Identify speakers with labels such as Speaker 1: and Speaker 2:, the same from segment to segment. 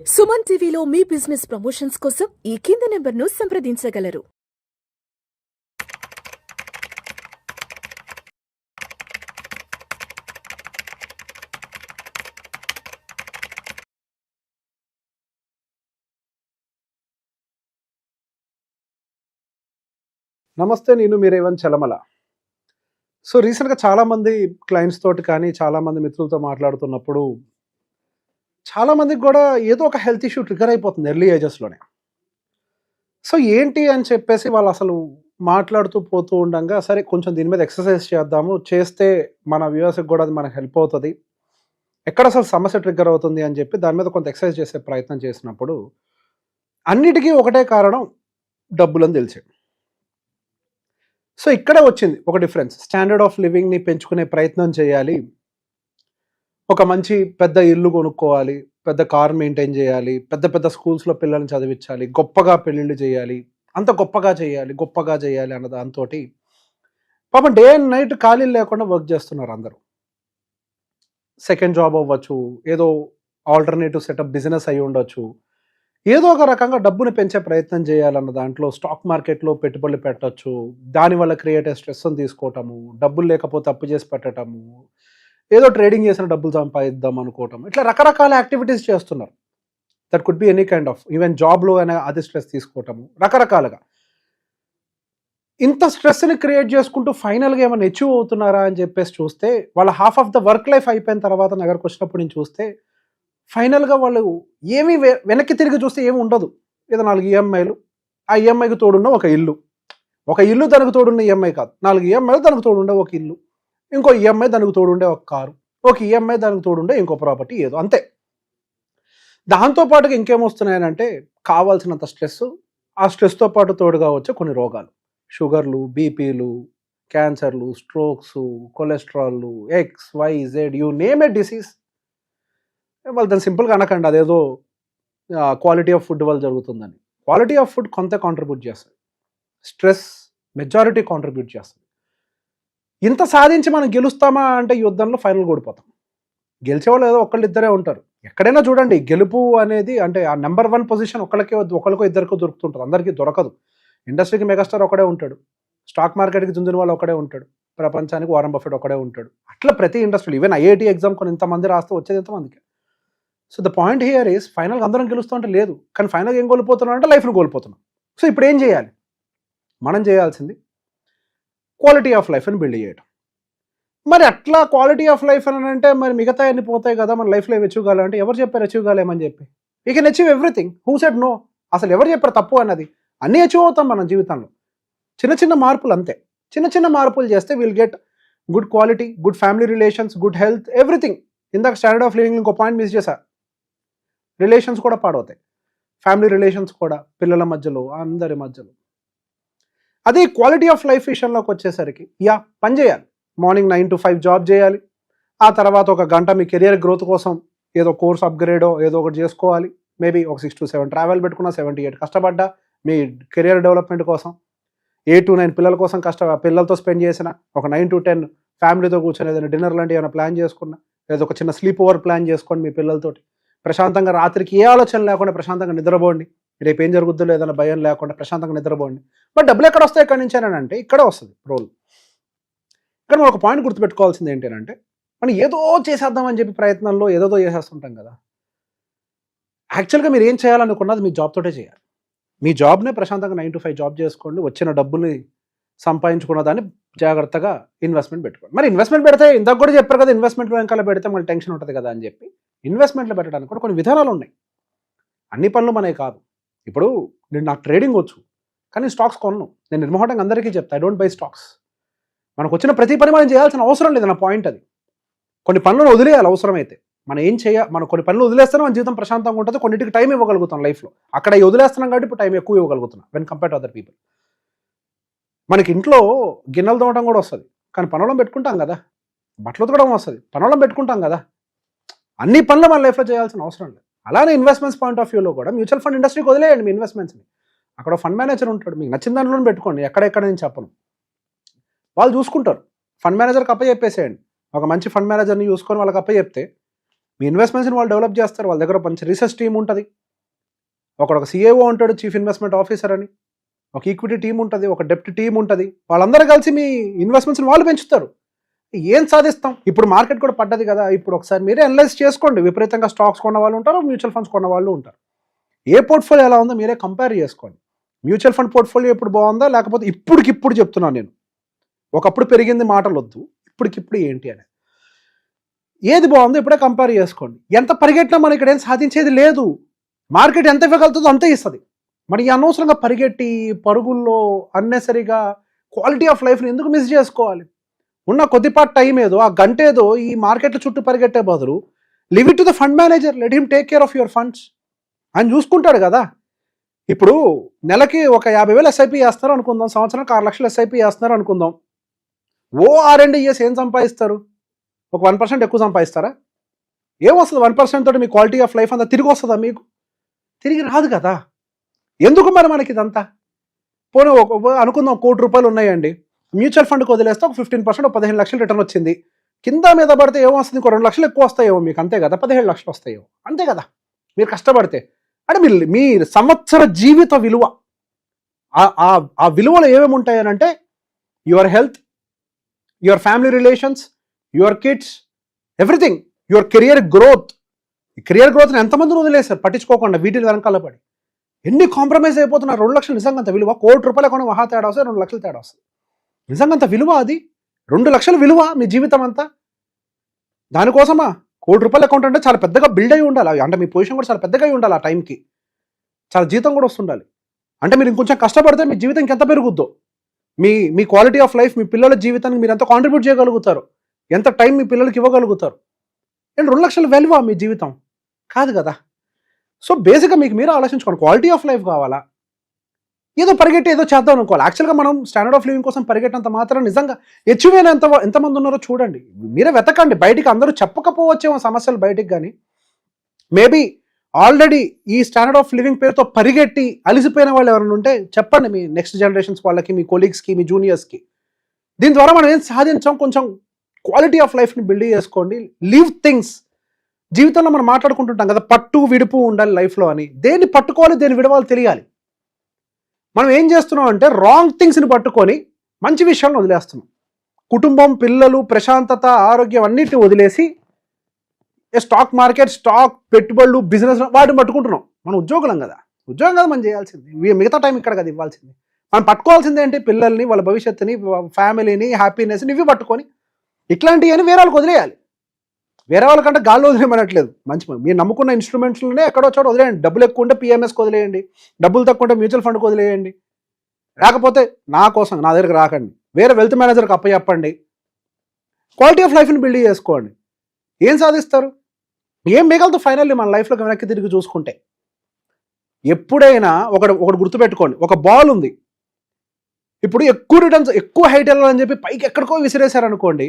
Speaker 1: సుమన్ టీవీలో మీ business promotions కోసం ఈ కింది నెంబర్ను సంప్రదించగలరు.
Speaker 2: నమస్తే, నేను మీ రేవంత్ చలమల. సో రీసెంట్గా చాలామంది క్లయింట్స్ తోటి కానీ చాలామంది మిత్రులతో మాట్లాడుతున్నప్పుడు చాలామందికి కూడా ఏదో ఒక హెల్త్ ఇష్యూ ట్రిగర్ అయిపోతుంది ఎర్లీ ఏజెస్లోనే. సో ఏంటి అని చెప్పేసి వాళ్ళు అసలు మాట్లాడుతూ పోతూ ఉండగా, సరే కొంచెం దీని మీద ఎక్సర్సైజ్ చేద్దాము, చేస్తే మన వ్యూవర్స్కి కూడా అది మనకు హెల్ప్ అవుతుంది, ఎక్కడ అసలు సమస్య ట్రిగ్గర్ అవుతుంది అని చెప్పి దాని మీద కొంత ఎక్సర్సైజ్ చేసే ప్రయత్నం చేసినప్పుడు అన్నిటికీ ఒకటే కారణం, డబ్బులని తెలిసాడు. సో ఇక్కడే వచ్చింది ఒక డిఫరెన్స్. స్టాండర్డ్ ఆఫ్ లివింగ్ని పెంచుకునే ప్రయత్నం చేయాలి, ఒక మంచి పెద్ద ఇల్లు కొనుక్కోవాలి, పెద్ద కార్ మెయింటైన్ చేయాలి, పెద్ద పెద్ద స్కూల్స్లో పిల్లల్ని చదివించాలి, గొప్పగా పెళ్ళిళ్ళు చేయాలి, అంత గొప్పగా చేయాలి అన్న దాంతో పాపం డే అండ్ నైట్ ఖాళీ లేకుండా వర్క్ చేస్తున్నారు అందరూ. సెకండ్ జాబ్ అవ్వచ్చు, ఏదో ఆల్టర్నేటివ్ సెటప్ బిజినెస్ అయి ఉండొచ్చు, ఏదో ఒక రకంగా డబ్బుని పెంచే ప్రయత్నం చేయాలన్న దాంట్లో స్టాక్ మార్కెట్లో పెట్టుబడులు పెట్టచ్చు, దానివల్ల క్రియేట్ అయ్యే స్ట్రెస్ని తీసుకోవటము, డబ్బులు లేకపోతే అప్పు చేసి పెట్టడము, ఏదో ట్రేడింగ్ చేసిన డబ్బులు సంపాదిద్దాం అనుకోవటం, ఇట్లా రకరకాల యాక్టివిటీస్ చేస్తున్నారు. That could be any kind of, even జాబ్లో అయినా అది స్ట్రెస్ తీసుకోవటము, రకరకాలుగా. ఇంత స్ట్రెస్ని క్రియేట్ చేసుకుంటూ ఫైనల్గా ఏమైనా అచీవ్ అవుతున్నారా అని చెప్పేసి చూస్తే, వాళ్ళ half of the work life అయిపోయిన తర్వాత నగరకు వచ్చినప్పుడు నేను చూస్తే ఫైనల్గా వాళ్ళు ఏమీ వెనక్కి తిరిగి చూస్తే ఏమి ఉండదు. ఏదో 4 ఈఎంఐలు, ఆ ఈఎంఐకి తోడున్న ఒక ఇల్లు దానికి తోడున్న ఈఎంఐ కాదు, 4 ఈఎంఐలు దానికి తోడుండే ఒక ఇల్లు, ఇంకో ఈఎంఐ దానికి తోడుండే ఒక కారు, ఒక ఈఎంఐ దానికి తోడుండే ఇంకో ప్రాపర్టీ, ఏదో అంతే. దాంతోపాటుగా ఇంకేమొస్తున్నాయనంటే కావాల్సినంత స్ట్రెస్, ఆ స్ట్రెస్తో పాటు తోడుగా వచ్చే కొన్ని రోగాలు, షుగర్లు, బీపీలు, క్యాన్సర్లు, స్ట్రోక్స్, కొలెస్ట్రాల్లు, XYZ you name a disease. వాళ్ళు దాన్ని సింపుల్గా అనకండి అదేదో క్వాలిటీ ఆఫ్ ఫుడ్ వల్ల జరుగుతుందని. క్వాలిటీ ఆఫ్ ఫుడ్ కొంత కాంట్రిబ్యూట్ చేస్తుంది, స్ట్రెస్ మెజారిటీ కాంట్రిబ్యూట్ చేస్తుంది. ఇంత సాధించి మనం గెలుస్తామా అంటే యుద్ధంలో ఫైనల్ ఓడిపోతాం. గెలిచేవాళ్ళు ఏదో ఒకళ్ళు ఇద్దరే ఉంటారు. ఎక్కడైనా చూడండి, గెలుపు అనేది అంటే ఆ నెంబర్ 1 పొజిషన్ ఒకరికో ఇద్దరికో దొరుకుతుంటుంది, అందరికీ దొరకదు. ఇండస్ట్రీకి మెగాస్టార్ ఒకడే ఉంటాడు, స్టాక్ మార్కెట్కి చుందిన వాళ్ళు ఒకడే ఉంటాడు, ప్రపంచానికి వారన్ బఫెట్ ఒకడే ఉంటాడు. అట్లా ప్రతి ఇండస్ట్రీలో, ఈవెన్ ఐఐటి ఎగ్జామ్ కొని ఇంతమంది రాస్తే వచ్చేది ఎంతమందికి. So the point here is, ఫైనల్గా అందరం గెలుస్తూ అంటే లేదు, కానీ ఫైనల్గా ఏం కోల్పోతున్నాం అంటే లైఫ్ను కోల్పోతున్నాం. సో ఇప్పుడు ఏం చేయాలి? మనం చేయాల్సింది క్వాలిటీ ఆఫ్ లైఫ్ని బిల్డ్ చేయడం. మరి అట్లా క్వాలిటీ ఆఫ్ లైఫ్ అని అంటే మరి మిగతా అన్ని పోతాయి కదా, మన లైఫ్లో ఏమి అచీవ్ కావాలంటే ఎవరు చెప్పారు అచీవ్ కాలేమని చెప్పి? We can achieve everything. Who said no? అసలు ఎవరు చెప్పారు తప్పు అన్నది? అన్నీ అచీవ్ అవుతాం మన జీవితంలో, చిన్న చిన్న మార్పులు అంతే. చిన్న మార్పులు చేస్తే will get good quality, good family relations, good health, everything. ఇందాక స్టాండర్డ్ ఆఫ్ లివింగ్ ఇంకో పాయింట్ మిస్ చేశా, రిలేషన్స్ కూడా పాడవుతాయి, ఫ్యామిలీ రిలేషన్స్ కూడా, పిల్లల మధ్యలో, అందరి మధ్యలో. అదే క్వాలిటీ ఆఫ్ లైఫ్ విషయంలోకి వచ్చేసరికి పని చేయాలి. మార్నింగ్ 9 to 5 జాబ్ చేయాలి, ఆ తర్వాత ఒక గంట మీ కెరియర్ గ్రోత్ కోసం ఏదో కోర్స్ అప్గ్రేడో ఏదో ఒకటి చేసుకోవాలి. మేబీ ఒక 6 to 7 ట్రావెల్ పెట్టుకున్నా, 7 to 8 కష్టపడ్డా మీ కెరియర్ డెవలప్మెంట్ కోసం, 8 to 9 పిల్లల కోసం పిల్లలతో స్పెండ్ చేసిన, ఒక 9 to 10 ఫ్యామిలీతో కూర్చొని ఏదైనా డిన్నర్ లాంటి ఏమైనా ప్లాన్ చేసుకున్నా, లేదా ఒక చిన్న స్లీప్ ఓవర్ ప్లాన్ చేసుకోండి మీ పిల్లలతోటి. ప్రశాంతంగా రాత్రికి ఏ ఆలోచన లేకుండా ప్రశాంతంగా నిద్రపోండి, రేపు ఏం జరుగుద్దో లేదన్న భయం లేకుండా ప్రశాంతంగా నిద్రపోండి. బట్ డబ్బులు ఎక్కడ వస్తాయి ఎక్కడి నుంచి అని అంటే ఇక్కడే వస్తుంది రోల్. ఇక్కడ మనం ఒక పాయింట్ గుర్తుపెట్టుకోవాల్సింది ఏంటంటే, మనం ఏదో చేసేద్దామని చెప్పి ప్రయత్నంలో ఏదో చేసేస్తుంటాం కదా. యాక్చువల్గా మీరు ఏం చేయాలనుకున్నది మీ జాబ్తోటే చేయాలి. మీ జాబ్నే ప్రశాంతంగా 9 to 5 జాబ్ చేసుకోండి, వచ్చిన డబ్బుల్ని సంపాదించుకున్న దాన్ని జాగ్రత్తగా ఇన్వెస్ట్మెంట్ పెట్టుకోండి. మరి ఇన్వెస్ట్మెంట్ పెడితే ఇందాక కూడా చెప్పారు కదా, ఇన్వెస్ట్మెంట్ వెనకాల పెడితే మళ్ళీ టెన్షన్ ఉంటుంది కదా అని చెప్పి ఇన్వెస్ట్మెంట్లు పెట్టడానికి కూడా కొన్ని విధానాలు ఉన్నాయి. అన్ని పనులు మనవి కాదు. ఇప్పుడు నాకు ట్రేడింగ్ వచ్చు, కానీ స్టాక్స్ కొనను. నేను నిర్మోహటంగా అందరికీ చెప్తా, ఐ డోంట్ బై స్టాక్స్. మనకు వచ్చిన ప్రతి పని మనం చేయాల్సిన అవసరం లేదు, నా పాయింట్ అది. కొన్ని పనులను వదిలేయాలి అవసరమైతే. మనం కొన్ని పనులు వదిలేస్తేనే మన జీవితం ప్రశాంతంగా ఉంటుంది, కొన్నిటికి టైం ఇవ్వగలుగుతాం లైఫ్లో. అక్కడ వదిలేస్తున్నాం కాబట్టి ఇప్పుడు టైం ఎక్కువ ఇవ్వగలుగుతున్నాం when compare to other people. మనకి ఇంట్లో గిన్నెలు తోమడం కూడా వస్తుంది, కానీ పనులను పెట్టుకుంటాం కదా. బట్టలు ఉతకడం వస్తుంది, పనులను పెట్టుకుంటాం కదా. అన్ని పనులు మన లైఫ్లో చేయాల్సిన అవసరం లేదు. అలానే ఇన్వెస్ట్మెంట్స్ పాయింట్ ఆఫ్ వ్యూలో కూడా మ్యూచువల్ ఫండ్ ఇండస్ట్రీకి వదిలేయండి మీ ఇన్వెస్ట్మెంట్స్ని. అక్కడ ఫండ్ మేనేజర్ ఉంటాడు, మీకు నచ్చిన దాంట్లో పెట్టుకోండి, ఎక్కడెక్కడ నేను చెప్పను, వాళ్ళు చూసుకుంటారు. ఫండ్ మేనేజర్కి అప్పచెప్పేసేయండి, ఒక మంచి ఫండ్ మేనేజర్ని చూసుకొని వాళ్ళకి అప్పచెప్తే మీ ఇన్వెస్ట్మెంట్స్ని వాళ్ళు డెవలప్ చేస్తారు. వాళ్ళ దగ్గర మంచి రీసెర్చ్ టీమ్ ఉంటుంది. ఒక సిఏఓ ఉంటాడు, చీఫ్ ఇన్వెస్ట్మెంట్ ఆఫీసర్ అని. ఒక ఈక్విటీ టీం ఉంటుంది, ఒక డెప్ట్ టీం ఉంటుంది. వాళ్ళందరూ కలిసి మీ ఇన్వెస్ట్మెంట్స్ని వాళ్ళు పెంచుతారు. ఏం సాధిస్తాం? ఇప్పుడు మార్కెట్ కూడా పడ్డది కదా, ఇప్పుడు ఒకసారి మీరే అనలైజ్ చేసుకోండి. విపరీతంగా స్టాక్స్ కొన్న వాళ్ళు ఉంటారు, మ్యూచువల్ ఫండ్స్ కొన్న వాళ్ళు ఉంటారు. ఏ పోర్ట్ఫోలియో ఎలా ఉందో మీరే కంపేర్ చేసుకోండి. మ్యూచువల్ ఫండ్ పోర్ట్ఫోలియో ఇప్పుడు బాగుందా, లేకపోతే ఇప్పటికిప్పుడు చెప్తున్నాను నేను, ఒకప్పుడు పెరిగింది మాటలు వద్దు, ఇప్పటికిప్పుడు ఏంటి అనేది ఏది బాగుందో ఇప్పుడే కంపేర్ చేసుకోండి. ఎంత పరిగెట్టినా మనం ఇక్కడ ఏం సాధించేది లేదు. మార్కెట్ ఎంత ఇవ్వగలుగుతుందో అంతే ఇస్తుంది. మరి అనవసరంగా పరిగెట్టి పరుగుల్లో అన్నెసరిగా క్వాలిటీ ఆఫ్ లైఫ్ని ఎందుకు మిస్ చేసుకోవాలి? ఉన్న కొద్దిపాటి టైం ఏదో, ఆ గంట ఏదో ఈ మార్కెట్ల చుట్టూ పరిగెట్టే బదులు live it to the fund manager, let him take care of your funds. ఆయన చూసుకుంటాడు కదా. ఇప్పుడు నెలకి ఒక 50,000 ఎస్ఐపి వేస్తారు అనుకుందాం, సంవత్సరానికి 6 లక్షలు ఎస్ఐపి వేస్తున్నారు అనుకుందాం. R&D ఏం సంపాదిస్తారు? ఒక 1% ఎక్కువ సంపాదిస్తారా? ఏమొస్తుంది 1% తోటి మీ క్వాలిటీ ఆఫ్ లైఫ్ అంతా తిరిగి వస్తుందా? మీకు తిరిగి రాదు కదా. ఎందుకు మరి మనకి ఇదంతా? పోనీ అనుకుందాం, ₹1,00,00,000 ఉన్నాయండి, మ్యూచువల్ ఫండ్కి వదిలేస్తే ఒక 15%, 15 లక్షలు రిటర్న్ వచ్చింది. కింద మీద పడితే ఏమొస్తుంది? ఇంకో 2 లక్షలు ఎక్కువ వస్తాయేమో మీకు, అంతే కదా. 17 లక్షలు వస్తాయేమో, అంతే కదా. మీరు కష్టపడితే అంటే మీ సంవత్సర జీవిత విలువ, ఆ విలువలు ఏమేమి ఉంటాయనంటే your health, your family relations, your kids, everything, your career growth. ఈ కెరియర్ గ్రోత్ని ఎంతమందిని వదిలేస్తారు పట్టించుకోకుండా, వీటిని వెనకాల పడి ఎన్ని కాంప్రమైజ్ అయిపోతున్నారు. 2 లక్షలు నిజంగా అంత విలువ? ₹1,00,00,000 కొని మహా తేడా వస్తే 2 లక్షలు తేడా వస్తుంది. నిజంగా అంత విలువ అది? 2 లక్షల విలువ మీ జీవితం అంతా దానికోసమా? ₹1,00,00,000 అకౌంట్ అంటే చాలా పెద్దగా బిల్డ్ అయి ఉండాలి. అంటే మీ పొజిషన్ కూడా చాలా పెద్దగా అయి ఉండాలి. ఆ టైంకి చాలా జీతం కూడా వస్తుండాలి. అంటే మీరు ఇంకొంచెం కష్టపడితే మీ జీవితం ఇంకెంత పెరుగుద్దో, మీ క్వాలిటీ ఆఫ్ లైఫ్, మీ పిల్లల జీవితానికి మీరు ఎంత కాంట్రిబ్యూట్ చేయగలుగుతారు, ఎంత టైం మీ పిల్లలకి ఇవ్వగలుగుతారు. అండ్ 2 లక్షల వాల్యూ మీ జీవితం కాదు కదా. సో బేసిక్గా మీకు మీరు ఆలోచించుకోండి, క్వాలిటీ ఆఫ్ లైఫ్ కావాలా, ఏదో పరిగెట్టి ఏదో చేద్దాం అనుకోవాలి. యాక్చువల్గా మనం స్టాండర్డ్ ఆఫ్ లివింగ్ కోసం పరిగెట్టినంత మాత్రం నిజంగా అచీవ్ అయిన ఎంతమంది ఉన్నారో చూడండి, మీరే వెతకండి. బయటికి అందరూ చెప్పకపోవచ్చేమో సమస్యలు బయటికి, కానీ మేబీ ఆల్రెడీ ఈ స్టాండర్డ్ ఆఫ్ లివింగ్ పేరుతో పరిగెట్టి అలిసిపోయిన వాళ్ళు ఎవరైనా ఉంటే చెప్పండి, మీ నెక్స్ట్ జనరేషన్స్ వాళ్ళకి, మీ కొలీగ్స్కి, మీ జూనియర్స్కి. దీని ద్వారా మనం ఏం సాధించాం, కొంచెం క్వాలిటీ ఆఫ్ లైఫ్ని బిల్డ్ చేసుకోండి. Live things. జీవితంలో మనం మాట్లాడుకుంటుంటాం కదా, పట్టు విడుపు ఉండాలి లైఫ్లో అని. దేన్ని పట్టుకోవాలి, దేన్ని విడవాలి తెలియాలి. మనం ఏం చేస్తున్నాం అంటే రాంగ్ థింగ్స్ని పట్టుకొని మంచి విషయాలను వదిలేస్తున్నాం. కుటుంబం, పిల్లలు, ప్రశాంతత, ఆరోగ్యం అన్నిటిని వదిలేసి స్టాక్ మార్కెట్, స్టాక్ పెట్టుబడులు, బిజినెస్ వాటిని పట్టుకుంటున్నాం. మనం ఉద్యోగులం కదా, ఉద్యోగం కదా మనం చేయాల్సింది. మిగతా టైం ఇక్కడ కదా ఇవ్వాల్సింది. మనం పట్టుకోవాల్సింది ఏంటి? పిల్లల్ని, వాళ్ళ భవిష్యత్తుని, ఫ్యామిలీని, హ్యాపీనెస్ని, ఇవి పట్టుకొని ఇట్లాంటివి అని వేరే వాళ్ళకి వదిలేయాలి. వేరే వాళ్ళకంటే గాల్లో వదిలేయమనట్లేదు. మీరు నమ్ముకున్న ఇన్స్ట్రుమెంట్స్లోనే ఎక్కడో చోట వదిలేయండి. డబ్బులు ఎక్కువ ఉంటే పిఎంఎస్కి వదిలేయండి, డబ్బులు తక్కువ ఉంటే మ్యూచువల్ ఫండ్కి వదిలేయండి. లేకపోతే నా కోసం నా దగ్గరకు రాకండి, వేరే వెల్త్ మేనేజర్కి అప్పచెప్పండి. క్వాలిటీ ఆఫ్ లైఫ్ని బిల్డ్ చేసుకోండి. ఏం సాధిస్తారు? ఏం మిగలదు ఫైనల్లీ మన లైఫ్లో వెనక్కి తిరిగి చూసుకుంటే? ఎప్పుడైనా ఒకటి గుర్తుపెట్టుకోండి, ఒక బాల్ ఉంది, ఇప్పుడు ఎక్కువ రిటర్న్స్, ఎక్కువ హైట్ వెళ్ళాలని చెప్పి పైకి ఎక్కడికో విసిరేశారనుకోండి,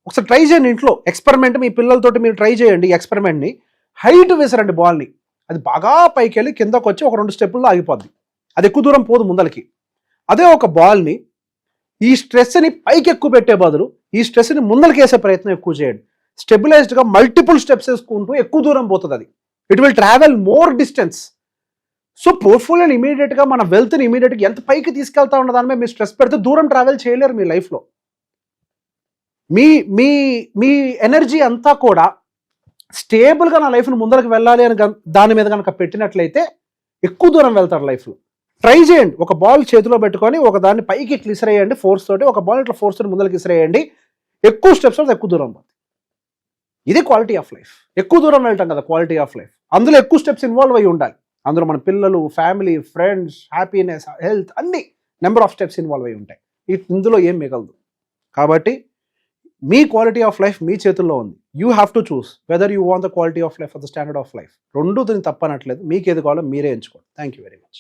Speaker 2: ఒకసారి ట్రై చేయండి ఇంట్లో ఎక్స్పెరిమెంట్. మీ పిల్లలతోటి మీరు ట్రై చేయండి ఎక్స్పెరిమెంట్ని. హైట్ విసరండి బాల్ని, అది బాగా పైకి వెళ్ళి కిందకు వచ్చి ఒక 2 స్టెప్పుల్లో ఆగిపోద్ది. అది ఎక్కువ దూరం పోదు ముందలకి. అదే ఒక బాల్ని ఈ స్ట్రెస్ని పైకి ఎక్కువ పెట్టే బదులు ఈ స్ట్రెస్ని ముందలకి వేసే ప్రయత్నం ఎక్కువ చేయండి. స్టెబిలైజ్డ్గా మల్టిపుల్ స్టెప్స్ వేసుకుంటూ ఎక్కువ దూరం పోతుంది అది. It will travel more distance. So పోర్ట్ఫోలియోని ఇమీడియట్గా, మన వెల్త్ని ఇమీడియట్గా ఎంత పైకి తీసుకెళ్తా ఉన్న దాని మీద మీరు స్ట్రెస్ పెడితే దూరం ట్రావెల్ చేయలేరు మీ లైఫ్లో. మీ ఎనర్జీ అంతా కూడా స్టేబుల్గా నా లైఫ్ని ముందరకు వెళ్ళాలి అని దాని మీద కనుక పెట్టినట్లయితే ఎక్కువ దూరం వెళ్తారు లైఫ్లో. ట్రై చేయండి. ఒక బాల్ చేతిలో పెట్టుకొని ఒక దాన్ని పైకి ఇట్లా ఇసిరేయండి ఫోర్స్ తోటి, ఒక బాల్ ఇట్లా ఫోర్స్ తోటి ముందరికి ఇసిరేయండి. ఎక్కువ స్టెప్స్ అవుతుంది, ఎక్కువ దూరం పోతుంది. ఇది క్వాలిటీ ఆఫ్ లైఫ్. ఎక్కువ దూరం వెళ్తాం కదా క్వాలిటీ ఆఫ్ లైఫ్. అందులో ఎక్కువ స్టెప్స్ ఇన్వాల్వ్ అయ్యి ఉండాలి. అందులో మన పిల్లలు, ఫ్యామిలీ, ఫ్రెండ్స్, హ్యాపీనెస్, హెల్త్, అన్ని నెంబర్ ఆఫ్ స్టెప్స్ ఇన్వాల్వ్ అయ్యి ఉంటాయి. ఇందులో ఏం మిగలదు. కాబట్టి మీ క్వాలిటీ ఆఫ్ లైఫ్ మీ చేతుల్లో ఉంది. You have to choose whether you want the quality of life or the standard of life. రెండు దీన్ని తప్పనట్లేదు. మీకు ఏది కావాలో మీరే ఎంచుకోండి. Thank you very much.